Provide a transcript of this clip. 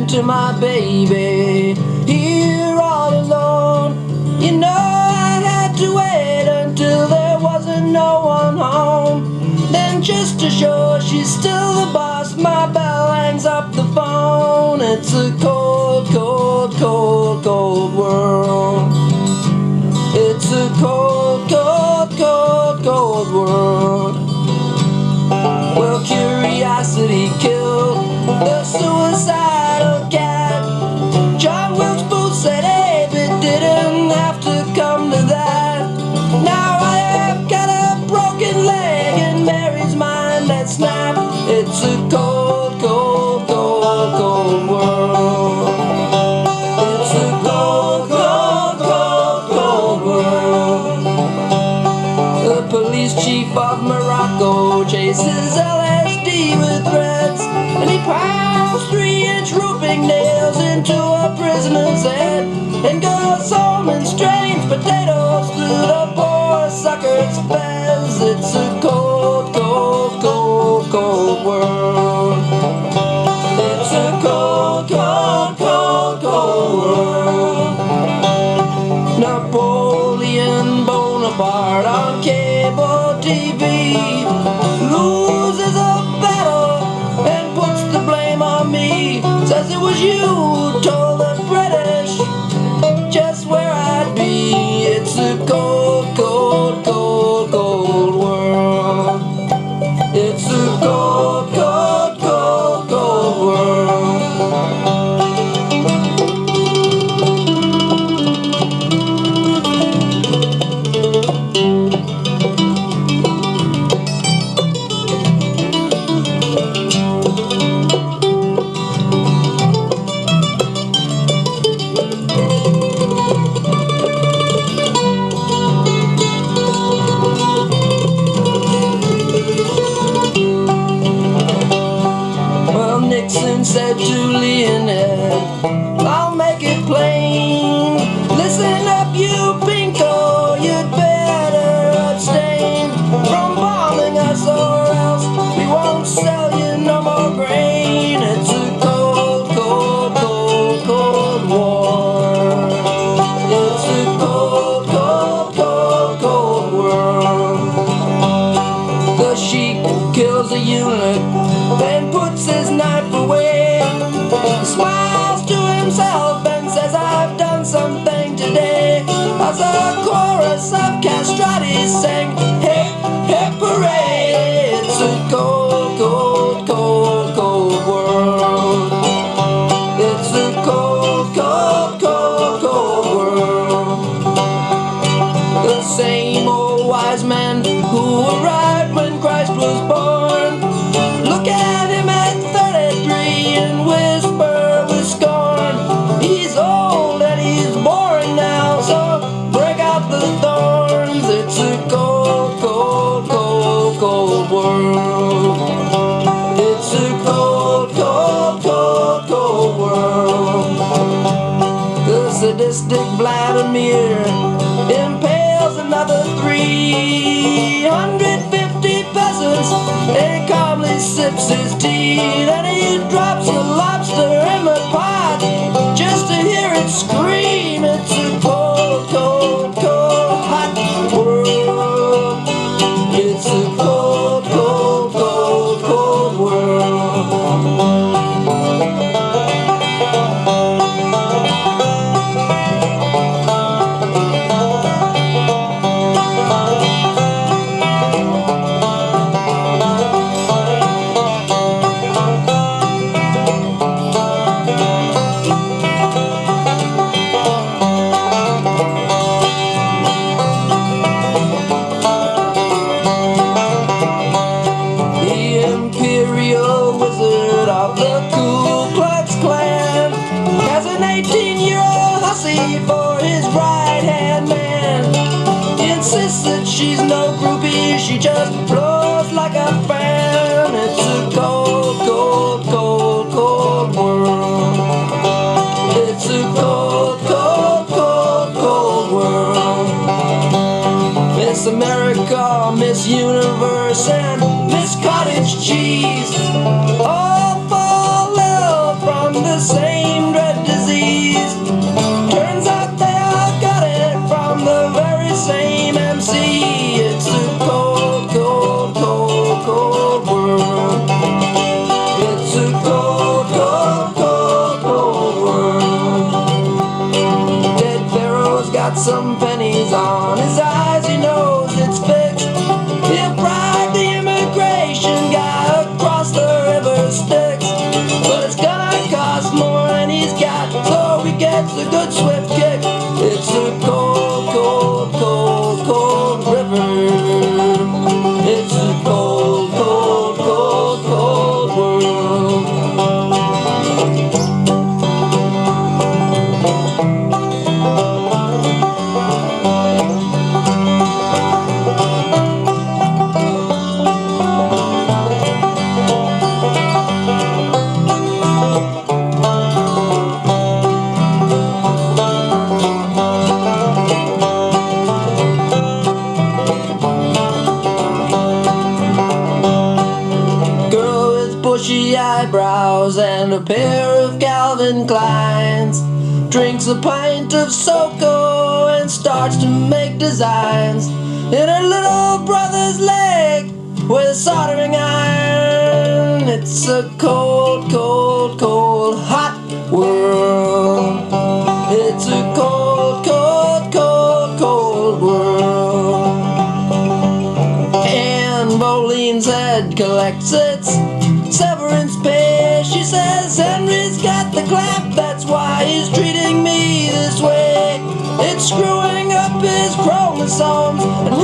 into my baby, here all alone. You know I had to wait until there wasn't no one home. Then just to show she's still the boss, my bell hangs up the phone. It's a cold, cold, cold, cold world. It's a cold, cold, cold, cold world. Well, curiosity killed the suicidal cat. John Wilkes Booth said, Abe, it didn't have to come to that. Now I have got a broken leg and Mary's mind that snapped. It's a cold, cold, cold, cold world. It's a cold, cold, cold, cold world. The police chief of Morocco chases LSD with threads, and he pounds 3-inch roofing nails into a prisoner's head, and goes home and strains potatoes through the poor sucker's fez. It's a cold, cold, cold, cold world. It's a cold, cold, cold, cold world. Napoleon Bonaparte on cable TV loses a battle and puts the blame on me. Says it was you who told the British just where I'd be. It's a cold, cold, cold, cold world. It's a cold, cold, cold, cold world. Nixon said to Leonid, I'll make it plain. Listen up, you pinko, you'd better abstain from bombing us, or else we won't sell you no more grain. It's a cold, cold, cold, cold war. It's a cold, cold, cold, cold world. The sheik kills a eunuch, then puts his knife away. He smiles to himself and says, I've done something today. As a chorus of castratis sang, hip, hip, hooray. It's a cold, cold, cold, cold world. It's a cold, cold, cold, cold world. The same old wise men who arrived when Christ was born look at him at 33 and whisper with scorn, he's old and he's boring now, so break out the thorns. It's a cold, cold, cold, cold world. It's a cold, cold, cold, cold world. The sadistic Vladimir impales another 350 peasants, and he calmly sips his tea. Then he drops a lobster in the pot just to hear it scream. It's a cold, cold, cold, hot world. It's a cold, cold, cold, cold world. For his right-hand man, insists that she's no groupie, she just blows like a fan. It's a cold, cold, cold, cold world. It's a cold, cold, cold, cold world. Miss America, Miss Universe, and Miss Cottage Cheese all fall ill from the same got some pennies on his eyes, he knows it's fixed. He'll bribe the immigration guy across the river Styx, but it's gonna cost more than he's got, so he gets a good swift kick. It's a cold, cold, cold, cold river. It's a cold, cold, cold, cold world. Bushy eyebrows and a pair of Calvin Kleins, drinks a pint of SoCo and starts to make designs in her little brother's leg with a soldering iron. It's a cold, cold, cold, hot world. It's a cold, cold, cold, cold world. Anne Boleyn's head collects its severance pay. She says Henry's got the clap, that's why he's treating me this way. It's screwing up his chromosomes and